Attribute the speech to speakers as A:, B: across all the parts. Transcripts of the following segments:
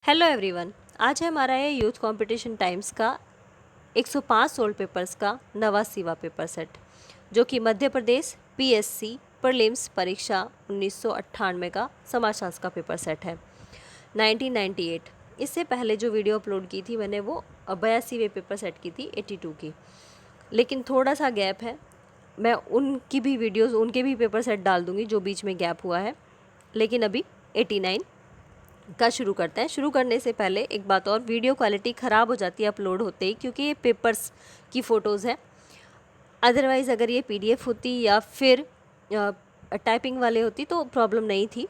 A: Hello everyone, आज है हमारा ये यूथ कंपटीशन टाइम्स का 105 सोल्ड पेपर्स का 89वां पेपर सेट, जो कि मध्य प्रदेश पीएससी प्रीलिम्स परीक्षा 1998 का समाजशास्त्र का पेपर सेट है 1998। इससे पहले जो वीडियो अपलोड की थी मैंने वो 82वें पेपर सेट की थी 82 की, लेकिन थोड़ा सा गैप है। मैं उनकी भी वीडियोस उनके भी पेपर सेट डाल दूँगी जो बीच में गैप हुआ है, लेकिन अभी 89 का शुरू करते हैं। शुरू करने से पहले एक बात और, वीडियो क्वालिटी ख़राब हो जाती है अपलोड होते ही, क्योंकि ये पेपर्स की फ़ोटोज़ है। अदरवाइज़ अगर ये पीडीएफ होती या फिर टाइपिंग वाले होती तो प्रॉब्लम नहीं थी,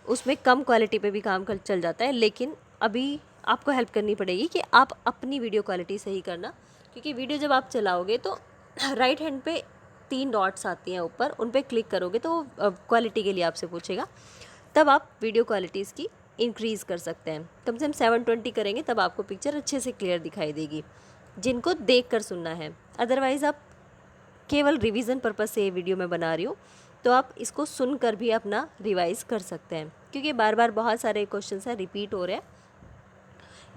A: उसमें कम क्वालिटी पे भी काम चल जाता है। लेकिन अभी आपको हेल्प करनी पड़ेगी कि आप अपनी वीडियो क्वालिटी सही करना, क्योंकि वीडियो जब आप चलाओगे तो राइट हैंड पे 3 डॉट्स आती हैं ऊपर, उन पर क्लिक करोगे तो क्वालिटी के लिए आपसे पूछेगा, तब आप वीडियो क्वालिटीज़ की इंक्रीज़ कर सकते हैं। कम से कम 720 करेंगे तब आपको पिक्चर अच्छे से क्लियर दिखाई देगी, जिनको देख कर सुनना है। अदरवाइज़ आप केवल रिवीजन पर्पज़ से ये वीडियो मैं बना रही हूँ, तो आप इसको सुनकर भी अपना रिवाइज कर सकते हैं, क्योंकि बार बार बहुत सारे क्वेश्चन हैं रिपीट हो रहे हैं,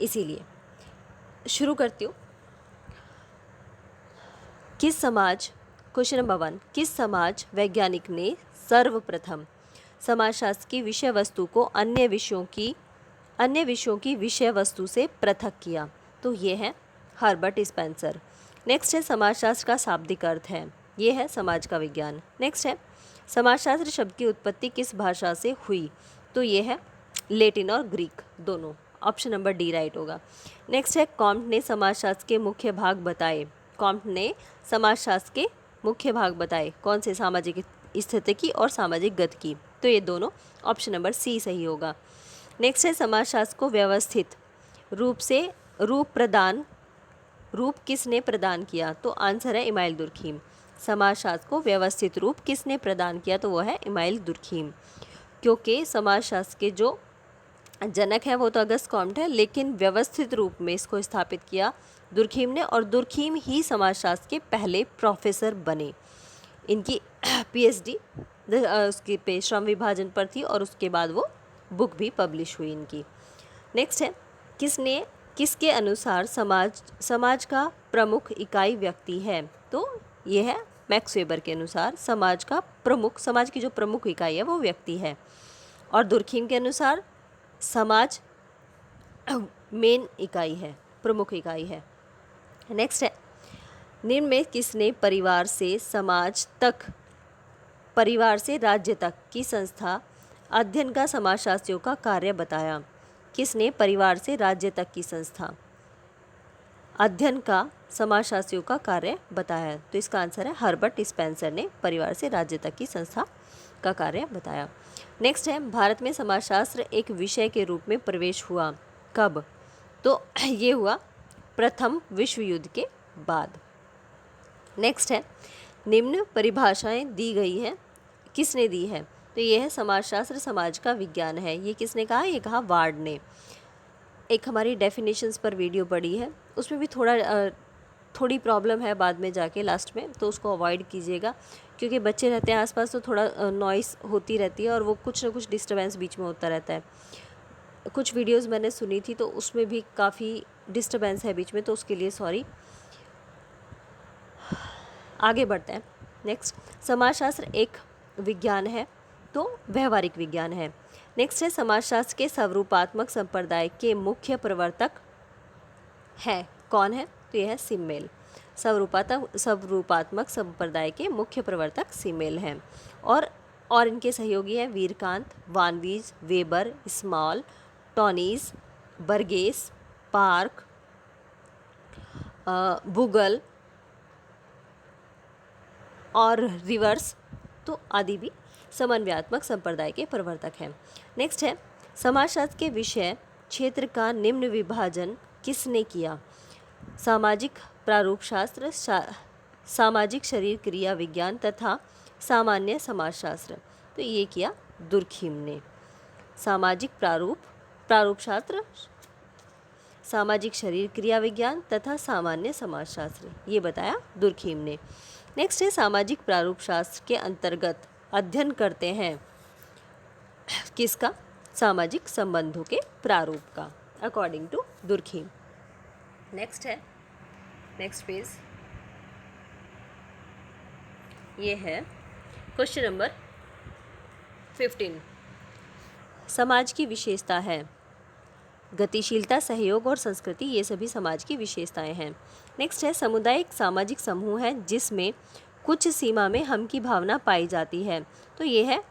A: इसीलिए। शुरू करती हूँ। क्वेश्चन नंबर 1, किस समाज वैज्ञानिक ने सर्वप्रथम समाजशास्त्र की विषय वस्तु को अन्य विषयों की विषय वस्तु से पृथक किया? तो ये है हर्बर्ट स्पेंसर। नेक्स्ट है समाजशास्त्र का शाब्दिक अर्थ है, ये है समाज का विज्ञान। नेक्स्ट है समाजशास्त्र शब्द की उत्पत्ति किस भाषा से हुई? तो ये है लैटिन और ग्रीक दोनों। ऑप्शन नंबर डी राइट होगा। नेक्स्ट है कॉम्ट ने समाजशास्त्र के मुख्य भाग बताए। कॉम्ट ने समाजशास्त्र के मुख्य भाग बताए, कौन से? सामाजिक स्थितिकी और सामाजिक गतिकी। तो ये दोनों, ऑप्शन नंबर सी सही होगा। नेक्स्ट है समाजशास्त्र को व्यवस्थित रूप किसने प्रदान किया? तो आंसर है इमाइल दुर्खीम। समाजशास्त्र को व्यवस्थित रूप किसने प्रदान किया? तो वो है इमाइल दुर्खीम, क्योंकि समाजशास्त्र के जो जनक है वो तो अगस्त कॉम्ट है, लेकिन व्यवस्थित रूप में इसको स्थापित किया दुर्खीम ने, और दुर्खीम ही समाजशास्त्र के पहले प्रोफेसर बने। इनकी पीएचडी उसके पे श्रम विभाजन पर थी, और उसके बाद वो बुक भी पब्लिश हुई इनकी। नेक्स्ट है किसके अनुसार समाज का प्रमुख इकाई व्यक्ति है? तो ये है मैक्स वेबर के अनुसार समाज की जो प्रमुख इकाई है वो व्यक्ति है, और दुर्खीम के अनुसार समाज मेन इकाई है, प्रमुख इकाई है। नेक्स्ट है निम्न में किसने परिवार से राज्य तक की संस्था अध्ययन का समाजशास्त्रियों का कार्य बताया? किसने परिवार से राज्य तक की संस्था अध्ययन का समाजशास्त्रियों का कार्य बताया? तो इसका आंसर है हर्बर्ट स्पेंसर ने परिवार से राज्य तक की संस्था का कार्य बताया। नेक्स्ट है भारत में समाजशास्त्र एक विषय के रूप में प्रवेश हुआ कब? तो ये हुआ प्रथम विश्व युद्ध के बाद। नेक्स्ट है निम्न परिभाषाएं दी गई हैं, किसने दी है? तो ये है समाजशास्त्र समाज का विज्ञान है। ये किसने कहा? ये कहा वार्ड ने। एक हमारी डेफिनेशंस पर वीडियो पड़ी है, उसमें भी थोड़ी प्रॉब्लम है बाद में जाके लास्ट में, तो उसको अवॉइड कीजिएगा, क्योंकि बच्चे रहते हैं आसपास तो थोड़ा नॉइस होती रहती है और वो कुछ ना कुछ डिस्टर्बेंस बीच में होता रहता है। कुछ वीडियोस मैंने सुनी थी तो उसमें भी काफ़ी डिस्टर्बेंस है बीच में, तो उसके लिए सॉरी। आगे बढ़ते हैं। नेक्स्ट, समाजशास्त्र एक विज्ञान है तो व्यवहारिक विज्ञान है। नेक्स्ट है समाजशास्त्र के स्वरूपात्मक संप्रदाय के मुख्य प्रवर्तक है, कौन है? तो यह है सिमेल। स्वरूपात्मक संप्रदाय के मुख्य प्रवर्तक सिमेल हैं, और इनके सहयोगी हैं Vierkandt, von Wiese, Weber, Small, Tonnies, Burgess, Park, Bougle और रिवर्स, तो आदि भी समन्वयात्मक संप्रदाय के प्रवर्तक हैं। नेक्स्ट है समाजशास्त्र के विषय क्षेत्र का निम्न विभाजन किसने किया? सामाजिक प्रारूप शास्त्र, सामाजिक शरीर क्रिया विज्ञान तथा सामान्य समाजशास्त्र। तो ये किया दुर्खीम ने। सामाजिक प्रारूप शास्त्र, सामाजिक शरीर क्रिया विज्ञान तथा सामान्य समाजशास्त्र, ये बताया दुर्खीम ने। नेक्स्ट है सामाजिक प्रारूप शास्त्र के अंतर्गत अध्ययन करते हैं किसका? सामाजिक संबंधों के प्रारूप का। According to Durkheim. नेक्स्ट है, नेक्स्ट पेज, ये है क्वेश्चन नंबर 15। समाज की विशेषता है गतिशीलता, सहयोग और संस्कृति, ये सभी समाज की विशेषताएं हैं। नेक्स्ट है, समुदाय एक सामाजिक समूह है जिसमें कुछ सीमा में हम की भावना पाई जाती है। तो ये है,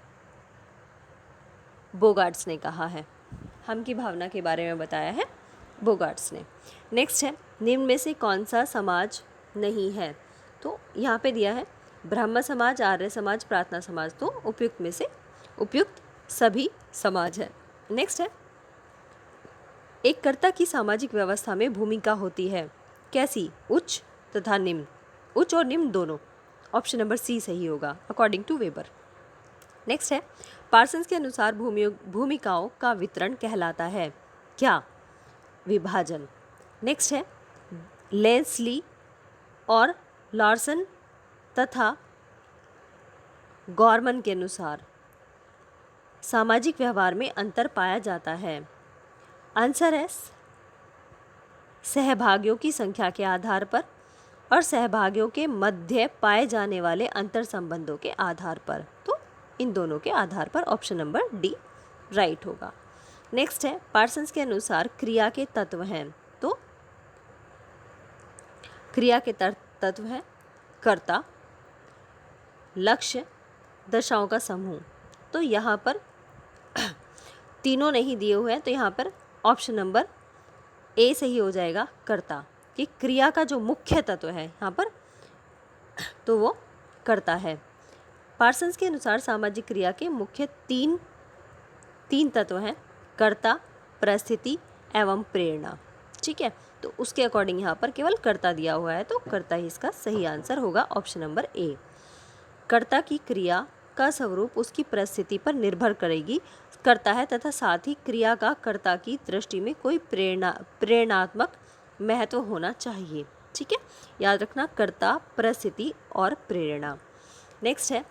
A: बोगार्ट्स ने कहा है, हम की भावना के बारे में बताया है बोगार्ट्स ने। नेक्स्ट है, निम्न में से कौन सा समाज नहीं है? तो यहाँ पे दिया है ब्रह्म समाज, आर्य समाज, प्रार्थना समाज। तो उपयुक्त में से उपयुक्त सभी समाज है। नेक्स्ट है, एक कर्ता की सामाजिक व्यवस्था में भूमिका होती है कैसी? उच्च तथा निम्न, उच्च और निम्न दोनों। ऑप्शन नंबर सी सही होगा अकॉर्डिंग टू वेबर। नेक्स्ट है, पार्सन्स के अनुसार भूमिकाओं का वितरण कहलाता है क्या? विभाजन। नेक्स्ट है, लेस्ली और लार्सन तथा गॉर्मन के अनुसार सामाजिक व्यवहार में अंतर पाया जाता है। आंसर है सहभागियों की संख्या के आधार पर और सहभागियों के मध्य पाए जाने वाले अंतर संबंधों के आधार पर। तो इन दोनों के आधार पर ऑप्शन नंबर डी राइट होगा। नेक्स्ट है, पार्सन्स के अनुसार क्रिया के तत्व हैं। तो क्रिया के तत्व हैं कर्ता, लक्ष्य, दशाओं का समूह। तो यहाँ पर तीनों नहीं दिए हुए हैं, तो यहाँ पर ऑप्शन नंबर ए सही हो जाएगा कर्ता, कि क्रिया का जो मुख्य तत्व है यहाँ पर तो वो कर्ता है। पार्सन्स के अनुसार सामाजिक क्रिया के मुख्य तीन तत्व हैं कर्ता, परिस्थिति एवं प्रेरणा। ठीक है, तो उसके अकॉर्डिंग यहाँ पर केवल कर्ता दिया हुआ है, तो कर्ता ही इसका सही आंसर होगा ऑप्शन नंबर ए। कर्ता की क्रिया का स्वरूप उसकी परिस्थिति पर निर्भर करेगी करता है तथा साथ ही क्रिया का कर्ता की दृष्टि में कोई प्रेरणात्मक महत्व होना चाहिए। ठीक है, याद रखना कर्ता, परिस्थिति और प्रेरणा। नेक्स्ट है,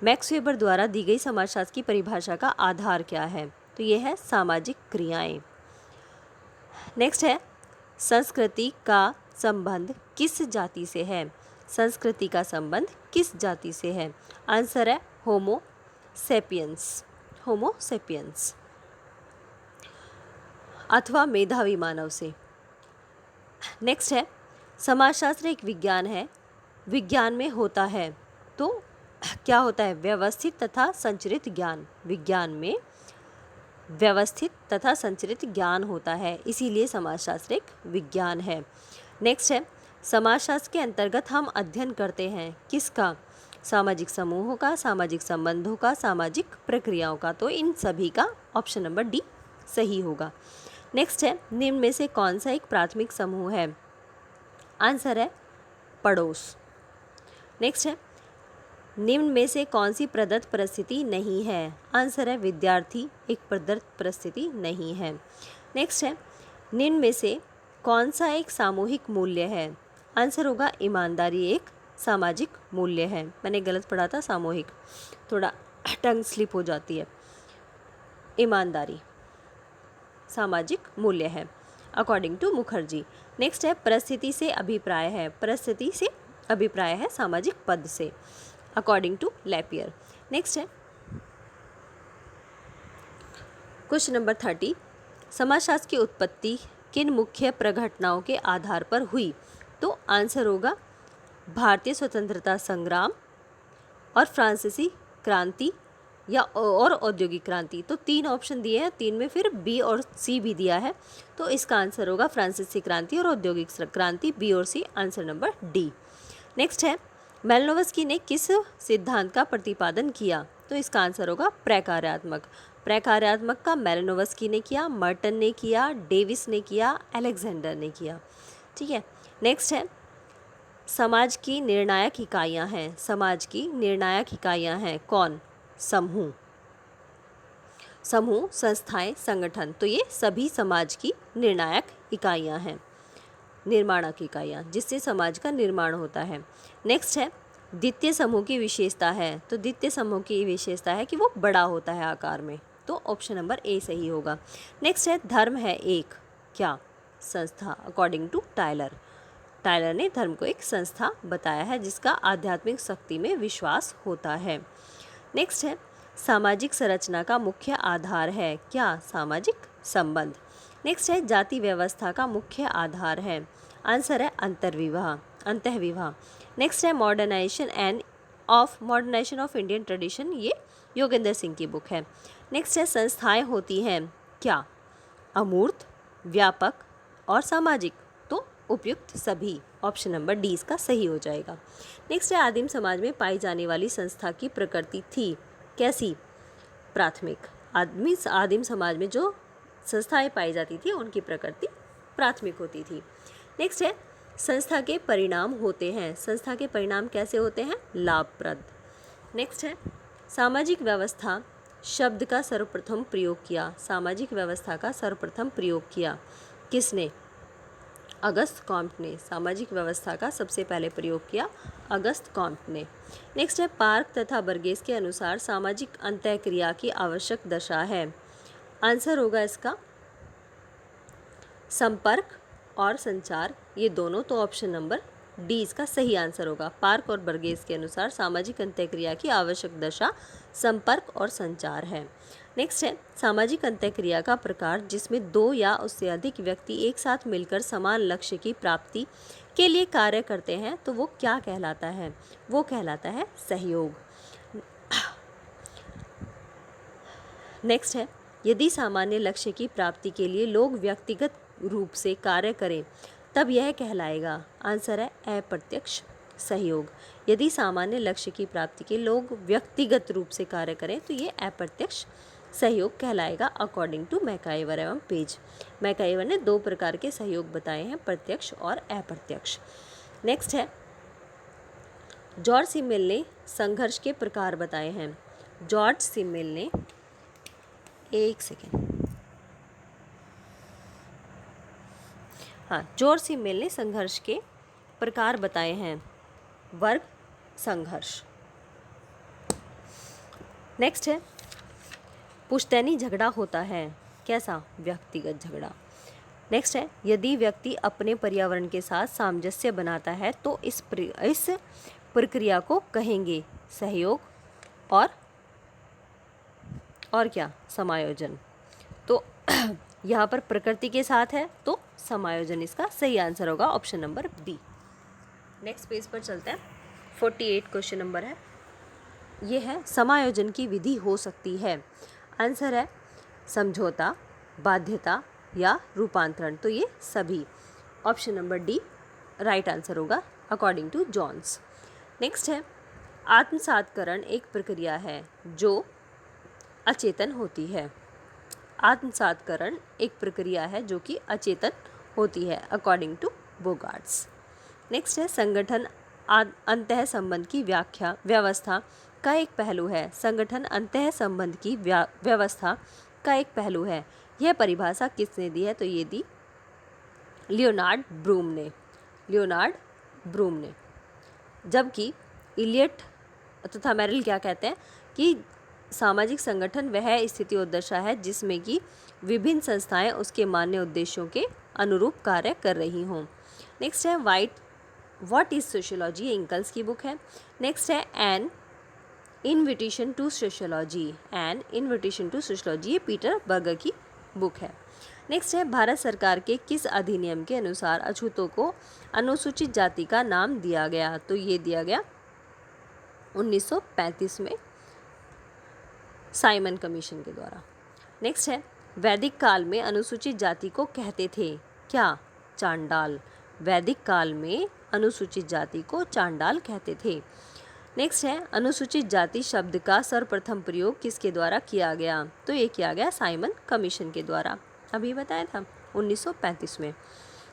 A: मैक्स वेबर द्वारा दी गई समाजशास्त्र की परिभाषा का आधार क्या है? तो ये है सामाजिक क्रियाएं। नेक्स्ट है, संस्कृति का संबंध किस जाति से है? संस्कृति का संबंध किस जाति से है? आंसर है होमो सेपियंस, होमो सेपियंस अथवा मेधावी मानव से। नेक्स्ट है, समाजशास्त्र एक विज्ञान है, विज्ञान में होता है तो क्या होता है? व्यवस्थित तथा संचरित ज्ञान। विज्ञान में व्यवस्थित तथा संचरित ज्ञान होता है, इसीलिए समाजशास्त्र एक विज्ञान है। नेक्स्ट है, समाजशास्त्र के अंतर्गत हम अध्ययन करते हैं किसका? सामाजिक समूहों का, सामाजिक संबंधों का, सामाजिक प्रक्रियाओं का। तो इन सभी का ऑप्शन नंबर डी सही होगा। नेक्स्ट है, निम्न में से कौन सा एक प्राथमिक समूह है? आंसर है पड़ोस। नेक्स्ट है, निम्न में से कौन सी प्रदत्त परिस्थिति नहीं है? आंसर है विद्यार्थी एक प्रदत्त परिस्थिति नहीं है। नेक्स्ट है, निम्न में से कौन सा एक सामूहिक मूल्य है? आंसर होगा ईमानदारी एक सामाजिक मूल्य है। मैंने गलत पढ़ा था, सामूहिक, थोड़ा टंग स्लिप हो जाती है। ईमानदारी सामाजिक मूल्य है अकॉर्डिंग टू मुखर्जी। नेक्स्ट है, परिस्थिति से अभिप्राय है। परिस्थिति से अभिप्राय है सामाजिक पद से अकॉर्डिंग टू लैपियर। नेक्स्ट है क्वेश्चन नंबर 30, समाजशास्त्र की उत्पत्ति किन मुख्य प्रघटनाओं के आधार पर हुई? तो आंसर होगा भारतीय स्वतंत्रता संग्राम और फ्रांसीसी क्रांति या और औद्योगिक क्रांति। तो 3 ऑप्शन दिए हैं, 3 में फिर बी और सी भी दिया है, तो इसका आंसर होगा फ्रांसीसी क्रांति और औद्योगिक क्रांति, बी और सी, आंसर नंबर डी। नेक्स्ट है, मेलिनोवस्की ने किस सिद्धांत का प्रतिपादन किया? तो इसका आंसर होगा प्रकार्यात्मक। प्रकार्यात्मक का मेलिनोवस्की ने किया, मर्टन ने किया, डेविस ने किया, अलेक्जेंडर ने किया। ठीक है, नेक्स्ट है, समाज की निर्णायक इकाइयां हैं। समाज की निर्णायक इकाइयां हैं कौन? समूह, समूह, संस्थाएं, संगठन। तो ये सभी समाज की निर्णायक इकाइयां हैं, निर्माणक इकाइयां, जिससे समाज का निर्माण होता है। नेक्स्ट है, द्वितीय समूह की विशेषता है। तो द्वितीय समूह की विशेषता है कि वो बड़ा होता है आकार में, तो ऑप्शन नंबर ए सही होगा। नेक्स्ट है, धर्म है एक। क्या संस्था, अकॉर्डिंग टू टायलर। टायलर ने धर्म को एक संस्था बताया है जिसका आध्यात्मिक शक्ति में विश्वास होता है। नेक्स्ट है, सामाजिक संरचना का मुख्य आधार है क्या, सामाजिक संबंध। नेक्स्ट है, जाति व्यवस्था का मुख्य आधार है, आंसर है अंतःविवाह। नेक्स्ट है, मॉडर्नाइजेशन ऑफ इंडियन ट्रेडिशन, ये योगेंद्र सिंह की बुक है। नेक्स्ट है, संस्थाएं होती हैं क्या, अमूर्त, व्यापक और सामाजिक, तो उपयुक्त सभी, ऑप्शन नंबर डी इसका सही हो जाएगा। नेक्स्ट है, आदिम समाज में पाई जाने वाली संस्था की प्रकृति थी कैसी, प्राथमिक। आदिम समाज में जो संस्थाएं पाई जाती थी उनकी प्रकृति प्राथमिक होती थी। नेक्स्ट है, संस्था के परिणाम होते हैं, संस्था के परिणाम कैसे होते हैं, लाभप्रद। नेक्स्ट है, सामाजिक व्यवस्था शब्द का सर्वप्रथम प्रयोग किया, सामाजिक व्यवस्था का सर्वप्रथम प्रयोग किया किसने, अगस्त कॉम्ट ने। सामाजिक व्यवस्था का सबसे पहले प्रयोग किया अगस्त कॉम्ट ने। नेक्स्ट है, पार्क तथा बर्गेस के अनुसार सामाजिक अंतःक्रिया की आवश्यक दशा है, आंसर होगा इसका संपर्क और संचार, ये दोनों, तो ऑप्शन नंबर डी इसका सही आंसर होगा। पार्क और बर्गेस के अनुसार सामाजिक अंतःक्रिया की आवश्यक दशा संपर्क और संचार है। नेक्स्ट है, सामाजिक अंतःक्रिया का प्रकार जिसमें दो या उससे अधिक व्यक्ति एक साथ मिलकर समान लक्ष्य की प्राप्ति के लिए कार्य करते हैं, तो वो क्या कहलाता है, वो कहलाता है सहयोग। नेक्स्ट है, यदि सामान्य लक्ष्य की प्राप्ति के लिए लोग व्यक्तिगत रूप से कार्य करें तब यह कहलाएगा, आंसर है अप्रत्यक्ष सहयोग। यदि सामान्य लक्ष्य की प्राप्ति के लोग व्यक्तिगत रूप से कार्य करें तो ये अप्रत्यक्ष सहयोग कहलाएगा, अकॉर्डिंग टू मैकाइवर एवं पेज। मैकाइवर ने दो प्रकार के सहयोग बताए हैं, प्रत्यक्ष और अप्रत्यक्ष। नेक्स्ट है, जॉर्ज सिमेल ने संघर्ष के प्रकार बताए हैं, जॉर्ज सिमेल ने, एक सेकेंड, हाँ, जॉर्ज सिमेल ने संघर्ष के प्रकार बताए हैं, वर्ग संघर्ष। नेक्स्ट है, पुश्तैनी झगड़ा होता है कैसा, व्यक्तिगत झगड़ा। नेक्स्ट है, यदि व्यक्ति अपने पर्यावरण के साथ सामंजस्य बनाता है तो इस प्रक्रिया को कहेंगे सहयोग और क्या, समायोजन। तो यहाँ पर प्रकृति के साथ है तो समायोजन इसका सही आंसर होगा, option number B. Next page पर चलते हैं, 48 क्वेश्चन नंबर है, ये है समायोजन की विधि हो सकती है, आंसर है समझौता, बाध्यता या रूपांतरण, तो ये सभी, option number D right answer होगा, अकॉर्डिंग टू जॉन्स। नेक्स्ट है, आत्मसातकरण एक प्रक्रिया है जो अचेतन होती है, आत्मसातकरण एक प्रक्रिया है जो कि अचेतन होती है, अकॉर्डिंग टू बोगार्ट्स। नेक्स्ट है, संगठन अंतः संबंध की व्यवस्था का एक पहलू है, संगठन अंतः संबंध की व्यवस्था का एक पहलू है, यह परिभाषा किसने दी है, तो ये दी लियोनार्ड ब्रूम ने। जबकि इलियट तथा मेरिल क्या कहते हैं कि सामाजिक संगठन वह स्थिति और दशा है जिसमें कि विभिन्न संस्थाएं उसके मान्य उद्देश्यों के अनुरूप कार्य कर रही हों। नेक्स्ट है, व्हाट इज सोशियोलॉजी, इंकल्स की बुक है। नेक्स्ट है, एन इनविटेशन टू सोशियोलॉजी, ये पीटर बर्गर की बुक है। नेक्स्ट है, भारत सरकार के किस अधिनियम के अनुसार अछूतों को अनुसूचित जाति का नाम दिया गया, तो ये दिया गया 1935 में साइमन कमीशन के द्वारा। नेक्स्ट है, वैदिक काल में अनुसूचित जाति को कहते थे क्या, चांडाल। वैदिक काल में अनुसूचित जाति को चांडाल कहते थे। नेक्स्ट है, अनुसूचित जाति शब्द का सर्वप्रथम प्रयोग किसके द्वारा किया गया, तो ये किया गया साइमन कमीशन के द्वारा, अभी बताया था 1935 में।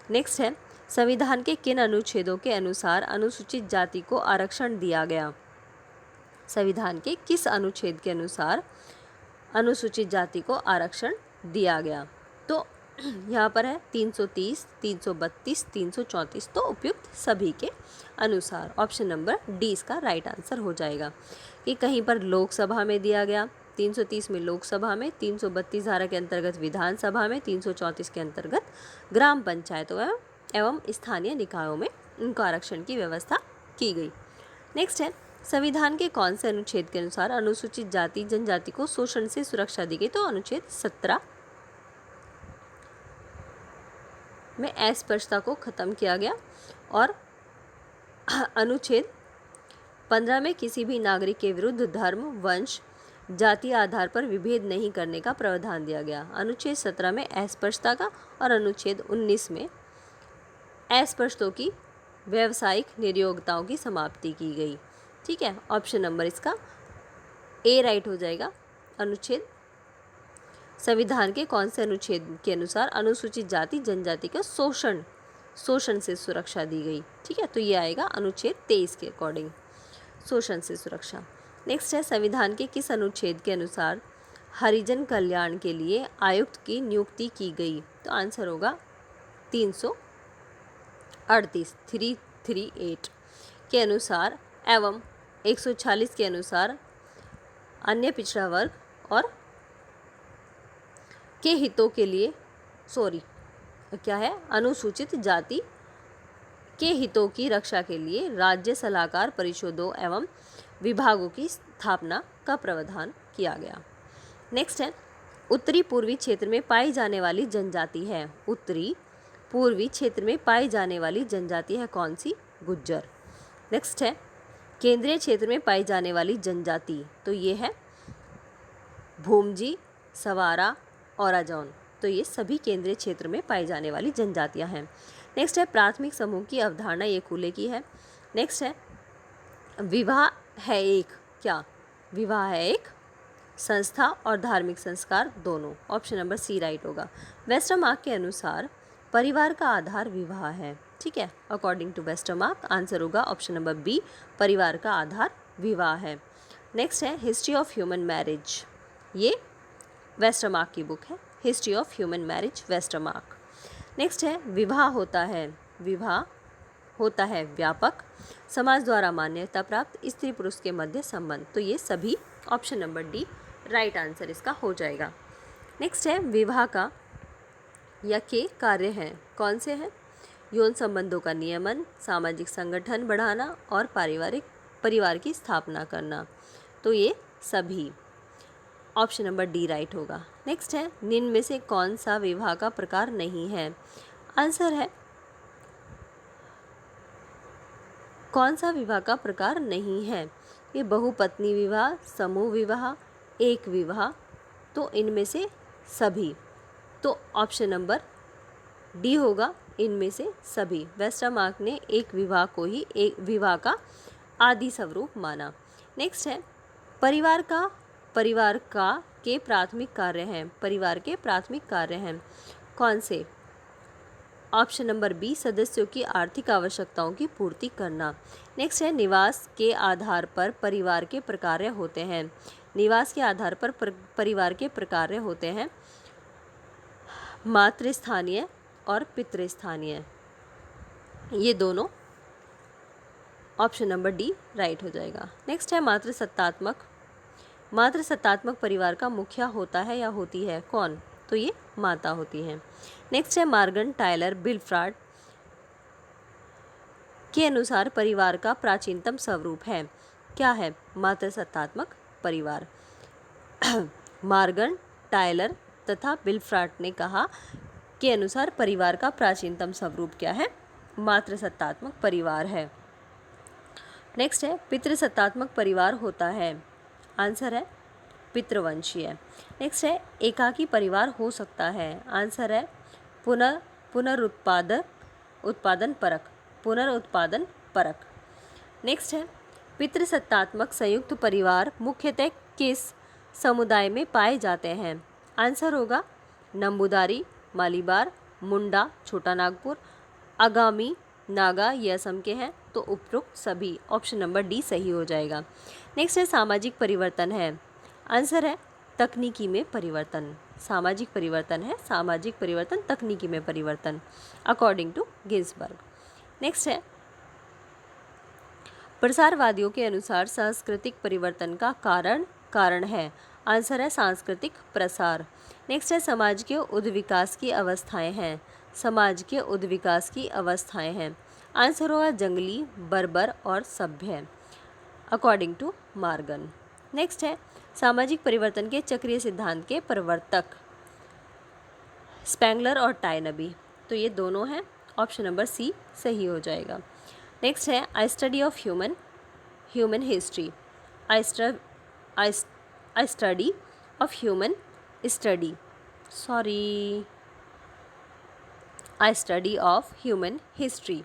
A: नेक्स्ट है, संविधान के किन अनुच्छेदों के अनुसार अनुसूचित जाति को आरक्षण दिया गया, संविधान के किस अनुच्छेद के अनुसार अनुसूचित जाति को आरक्षण दिया गया, तो यहाँ पर है 330, 332, 334, तो उपयुक्त सभी के अनुसार, ऑप्शन नंबर डी इसका राइट आंसर हो जाएगा। कि कहीं पर लोकसभा में दिया गया 330 में लोकसभा में, 332 धारा के अंतर्गत विधानसभा में, 334 के अंतर्गत ग्राम पंचायतों एवं स्थानीय निकायों में उनको आरक्षण की व्यवस्था की गई। नेक्स्ट है, संविधान के कौन से अनुच्छेद के अनुसार अनुसूचित जाति जनजाति को शोषण से सुरक्षा दी गई? तो अनुच्छेद 17 में अस्पृश्यता को खत्म किया गया और अनुच्छेद 15 में किसी भी नागरिक के विरुद्ध धर्म, वंश, जातीय आधार पर विभेद नहीं करने का प्रावधान दिया गया। अनुच्छेद 17 में अस्पृश्यता का और अनुच्छेद 19 में अस्पृश्यों की व्यावसायिक नियोक्ताओं की समाप्ति की गई। ठीक है, ऑप्शन नंबर इसका ए राइट हो जाएगा। अनुच्छेद संविधान के कौन से अनुच्छेद के अनुसार अनुसूचित जाति जनजाति का शोषण से सुरक्षा दी गई? ठीक है, तो ये आएगा अनुच्छेद 23 के अकॉर्डिंग, शोषण से सुरक्षा। नेक्स्ट है, संविधान के किस अनुच्छेद के अनुसार हरिजन कल्याण के लिए आयुक्त की नियुक्ति की गई? तो आंसर होगा 338 के अनुसार एवं 146 के अनुसार अन्य पिछड़ा वर्ग और के हितों के लिए क्या है, अनुसूचित जाति के हितों की रक्षा के लिए राज्य सलाहकार परिषदों एवं विभागों की स्थापना का प्रावधान किया गया। नेक्स्ट है, उत्तरी पूर्वी क्षेत्र में पाई जाने वाली जनजाति है। उत्तरी पूर्वी क्षेत्र में पाई जाने वाली जनजाति है कौन सी? गुज्जर। नेक्स्ट है, केंद्रीय क्षेत्र में पाई जाने वाली जनजाति, तो ये है भूमजी, सवारा और अजौन। तो ये सभी केंद्रीय क्षेत्र में पाई जाने वाली जनजातियां हैं। नेक्स्ट है, प्राथमिक समूह की अवधारणा ये कूले की है। नेक्स्ट है, विवाह है एक क्या? विवाह है एक संस्था और धार्मिक संस्कार दोनों। ऑप्शन नंबर सी राइट होगा। वेस्टरमार्क के अनुसार परिवार का आधार विवाह है। ठीक है, अकॉर्डिंग टू वेस्टरमार्क आंसर होगा ऑप्शन नंबर बी, परिवार का आधार विवाह है। नेक्स्ट है, हिस्ट्री ऑफ ह्यूमन मैरिज, ये वेस्टरमार्क की बुक है, history of human marriage Westermarck. Next है, विवाह होता है व्यापक, समाज द्वारा मान्यता प्राप्त स्त्री पुरुष के मध्य संबंध। तो ये सभी option number D right answer इसका हो जाएगा। नेक्स्ट है, विवाह का या के कार्य हैं कौन से हैं? यौन संबंधों का नियमन, सामाजिक संगठन बढ़ाना और परिवार की स्थापना करना। तो ये सभी ऑप्शन नंबर डी राइट होगा। नेक्स्ट है, निम्न में से कौन सा विवाह का प्रकार नहीं है? आंसर है कौन सा विवाह का प्रकार नहीं है? ये बहुपत्नी विवाह, समूह विवाह, एक विवाह, तो इनमें से सभी। तो ऑप्शन नंबर डी होगा, इनमें से सभी। वेस्टरमार्क ने एक विवाह को ही एक विवाह का आदि स्वरूप माना। नेक्स्ट है, परिवार का के प्राथमिक कार्य हैं। परिवार के प्राथमिक कार्य हैं कौन से? ऑप्शन नंबर बी, सदस्यों की आर्थिक आवश्यकताओं की पूर्ति करना। नेक्स्ट है, निवास के आधार पर परिवार के प्रकार्य होते हैं। निवास के आधार पर परिवार के प्रकार्य होते हैं मातृस्थानीय और पितृस्थानीय, ये दोनों। ऑप्शन नंबर डी राइट हो जाएगा। नेक्स्ट है, मातृसत्तात्मक परिवार का मुखिया होता है या होती है कौन? तो ये माता होती हैं। नेक्स्ट है, मार्गन टायलर बिलफ्राड के अनुसार परिवार का प्राचीनतम स्वरूप है क्या है? मातृसत्तात्मक परिवार। मार्गन टायलर तथा बिलफ्राड ने कहा के अनुसार परिवार का प्राचीनतम स्वरूप क्या है? मातृसत्तात्मक परिवार है। नेक्स्ट है, पितृसत्तात्मक परिवार होता है। आंसर है पितृवंशीय। नेक्स्ट है, एकाकी परिवार हो सकता है। आंसर है पुनरुत्पादन परक। नेक्स्ट है, पितृसत्तात्मक संयुक्त परिवार मुख्यतः किस समुदाय में पाए जाते हैं? आंसर होगा नंबूदारी, मालीबार, मुंडा, छोटा नागपुर, आगामी नागा, ये असम के हैं। तो उपरोक्त सभी ऑप्शन नंबर डी सही हो जाएगा। नेक्स्ट है, सामाजिक परिवर्तन है। आंसर है तकनीकी में परिवर्तन। सामाजिक परिवर्तन तकनीकी में परिवर्तन अकॉर्डिंग टू गिन्सबर्ग। नेक्स्ट है, प्रसारवादियों के अनुसार सांस्कृतिक परिवर्तन का कारण है। आंसर है सांस्कृतिक प्रसार। नेक्स्ट है समाज के उद्विकास की अवस्थाएं हैं। समाज के उद्विकास की अवस्थाएं हैं। आंसर होगा जंगली, बर्बर और सभ्य, अकॉर्डिंग टू मार्गन। नेक्स्ट है सामाजिक परिवर्तन के चक्रीय सिद्धांत के प्रवर्तक, स्पेंगलर और टायनबी। तो ये दोनों हैं, ऑप्शन नंबर सी सही हो जाएगा। नेक्स्ट है I study of human history. I study of human study sorry I study of human history,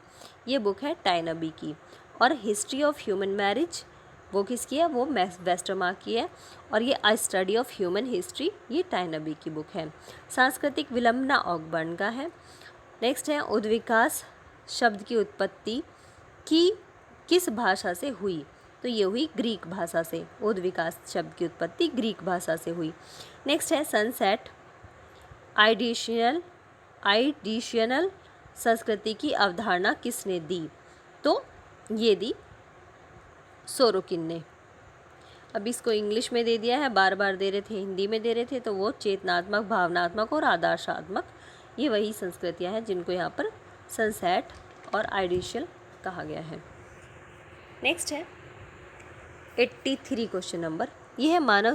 A: ये बुक है टायनबी की। और हिस्ट्री ऑफ ह्यूमन मैरिज वो किसकी है, वो वेस्टरमार्क की है। और ये I study of human history ये टायनबी की बुक है। सांस्कृतिक विलंबना ऑकबर्न का है। नेक्स्ट है उद्विकास शब्द की उत्पत्ति की किस भाषा से हुई, तो ये हुई ग्रीक भाषा से। उद्विकास शब्द की उत्पत्ति ग्रीक भाषा से हुई। नेक्स्ट है सनसेट आइडिशनल संस्कृति की अवधारणा किसने दी, तो ये दी सोरोकिन ने। अब इसको इंग्लिश में दे दिया है, बार बार दे रहे थे, हिंदी में दे रहे थे, तो वो चेतनात्मक, भावनात्मक और आदर्शात्मक, ये वही संस्कृतियाँ हैं जिनको यहाँ पर सनसेट और आइडिशियल कहा गया है। नेक्स्ट है 83 क्वेश्चन नंबर, यह है मानव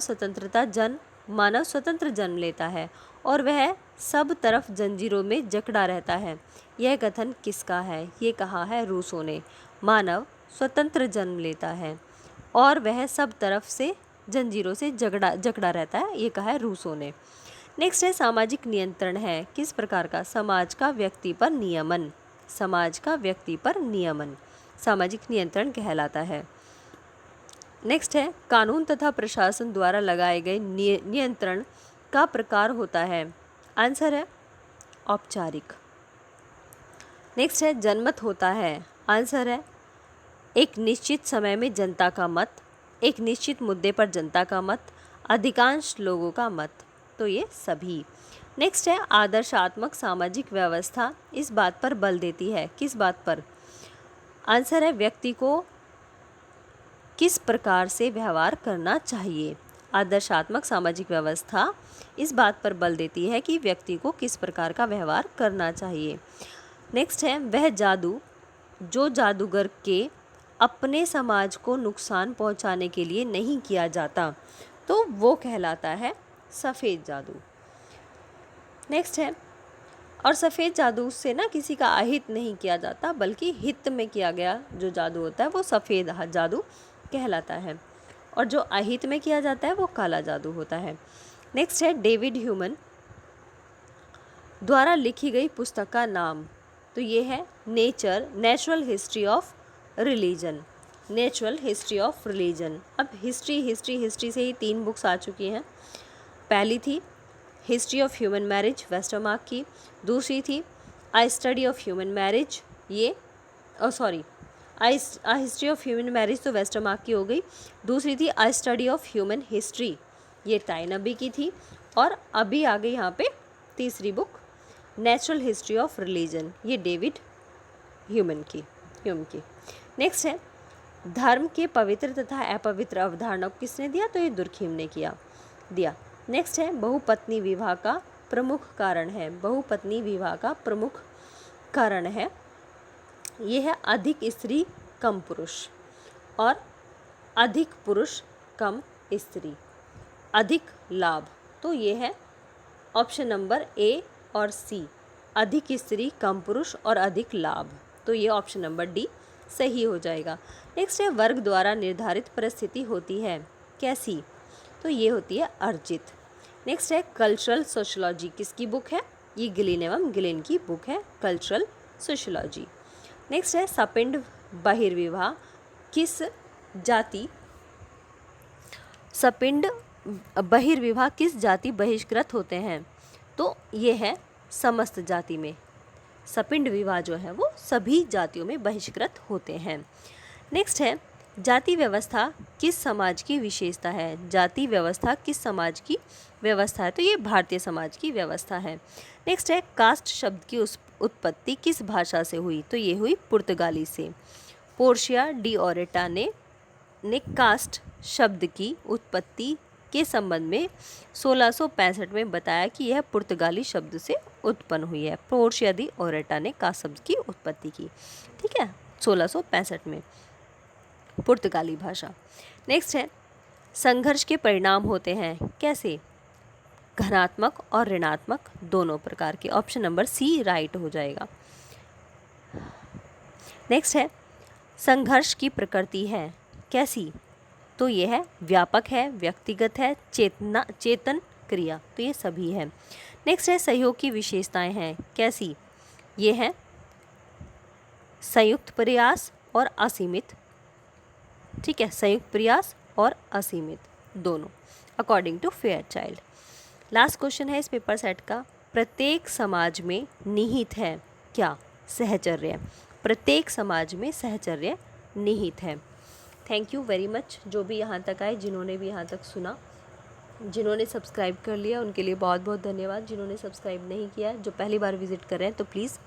A: स्वतंत्र जन्म लेता है और वह सब तरफ जंजीरों में जकड़ा रहता है, यह कथन किसका है, ये कहा है रूसो ने। मानव स्वतंत्र जन्म लेता है और वह सब तरफ से जंजीरों से जकड़ा रहता है, ये कहा है रूसो ने। नेक्स्ट है सामाजिक नियंत्रण है किस प्रकार का, समाज का व्यक्ति पर नियमन, समाज का व्यक्ति पर नियमन सामाजिक नियंत्रण कहलाता है। नेक्स्ट है कानून तथा प्रशासन द्वारा लगाए गए नियंत्रण का प्रकार होता है, आंसर है औपचारिक। नेक्स्ट है जनमत होता है, आंसर है एक निश्चित समय में जनता का मत, एक निश्चित मुद्दे पर जनता का मत, अधिकांश लोगों का मत, तो ये सभी। नेक्स्ट है आदर्शात्मक सामाजिक व्यवस्था इस बात पर बल देती है, किस बात पर, आंसर है व्यक्ति को किस प्रकार से व्यवहार करना चाहिए। आदर्शात्मक सामाजिक व्यवस्था इस बात पर बल देती है कि व्यक्ति को किस प्रकार का व्यवहार करना चाहिए। नेक्स्ट है वह जादू जो जादूगर के अपने समाज को नुकसान पहुंचाने के लिए नहीं किया जाता, तो वो कहलाता है सफ़ेद जादू। नेक्स्ट है और सफ़ेद जादू से ना किसी का अहित नहीं किया जाता बल्कि हित में किया गया जो जादू होता है वो सफ़ेद जादू कहलाता है, और जो अहित में किया जाता है वो काला जादू होता है। नेक्स्ट है डेविड ह्यूमन द्वारा लिखी गई पुस्तक का नाम, तो ये है natural history of religion, natural history of religion. अब हिस्ट्री से ही 3 बुक्स आ चुकी हैं। पहली थी history of human marriage Westermarck की, दूसरी थी I study of human marriage, ये हिस्ट्री ऑफ ह्यूमन मैरिज तो वेस्टरमार्क की हो गई, दूसरी थी I study of human history, ये टायनबी की थी, और अभी आ गई यहाँ पे तीसरी book natural history of religion, ये डेविड ह्यूम की। नेक्स्ट है धर्म के पवित्र तथा अपवित्र अवधारणा को किसने दिया, तो ये दुर्खिम ने दिया। नेक्स्ट है बहुपत्नी विवाह का प्रमुख कारण है, बहुपत्नी विवाह का प्रमुख कारण है ये है अधिक स्त्री कम पुरुष और अधिक पुरुष कम स्त्री, अधिक लाभ, तो ये है ऑप्शन नंबर ए और सी, अधिक स्त्री कम पुरुष और अधिक लाभ, तो ये ऑप्शन नंबर डी सही हो जाएगा। नेक्स्ट है वर्ग द्वारा निर्धारित परिस्थिति होती है कैसी, तो ये होती है अर्जित। नेक्स्ट है कल्चरल सोशियोलॉजी, किसकी बुक है, ये गिलिन एवं गिलिन की बुक है कल्चरल सोशियोलॉजी। नेक्स्ट है सपिंड बहिर्विवाह किस जाति, सपिंड बहिर्विवाह किस जाति बहिष्कृत होते हैं, तो ये है समस्त जाति में, सपिंड विवाह जो है वो सभी जातियों में बहिष्कृत होते हैं। नेक्स्ट है जाति व्यवस्था किस समाज की विशेषता है, जाति व्यवस्था किस समाज की व्यवस्था है, तो ये भारतीय समाज की व्यवस्था है। नेक्स्ट है कास्ट शब्द की उत्पत्ति किस भाषा से हुई, तो ये हुई पुर्तगाली से। पोर्शिया डी ओरेटा ने कास्ट शब्द की उत्पत्ति के संबंध में 1665 में बताया कि यह पुर्तगाली शब्द से उत्पन्न हुई है। पोर्शिया दी ओरेटा ने का शब्द की उत्पत्ति की। ठीक है, 1665 में पुर्तगाली भाषा। नेक्स्ट है, संघर्ष के परिणाम होते हैं कैसे? धनात्मक और ऋणात्मक दोनों प्रकार के। ऑप्शन नंबर सी राइट हो जाएगा। नेक्स्ट है, संघर्ष की प्रकृति है कैसी? तो ये है व्यापक है, व्यक्तिगत है, चेतन क्रिया, तो ये सभी है। नेक्स्ट है, सहयोग की विशेषताएं हैं कैसी? ये है संयुक्त प्रयास और असीमित। ठीक है, संयुक्त प्रयास और असीमित दोनों, according to Fairchild. Last question है इस पेपर सेट का, प्रत्येक समाज में निहित है क्या? सहचर्य। प्रत्येक समाज में सहचर्य निहित है। थैंक यू वेरी मच जो भी यहाँ तक आए, जिन्होंने भी यहाँ तक सुना, जिन्होंने सब्सक्राइब कर लिया उनके लिए बहुत बहुत धन्यवाद। जिन्होंने सब्सक्राइब नहीं किया, जो पहली बार विजिट कर रहे हैं, तो प्लीज़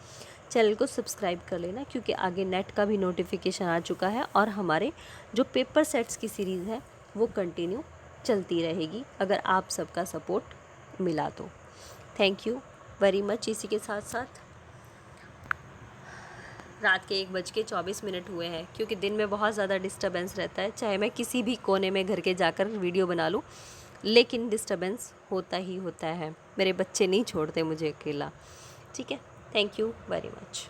A: चैनल को सब्सक्राइब कर लेना, क्योंकि आगे नेट का भी नोटिफिकेशन आ चुका है और हमारे जो पेपर सेट्स की सीरीज़ है वो कंटिन्यू चलती रहेगी अगर आप सबका सपोर्ट मिला तो। Thank you very much. इसी के साथ साथ रात के 1:24 हुए हैं, क्योंकि दिन में बहुत ज़्यादा डिस्टर्बेंस रहता है, चाहे मैं किसी भी कोने में घर के जाकर वीडियो बना लूँ, लेकिन डिस्टर्बेंस होता ही होता है। मेरे बच्चे नहीं छोड़ते मुझे अकेला। ठीक है, थैंक यू वेरी मच।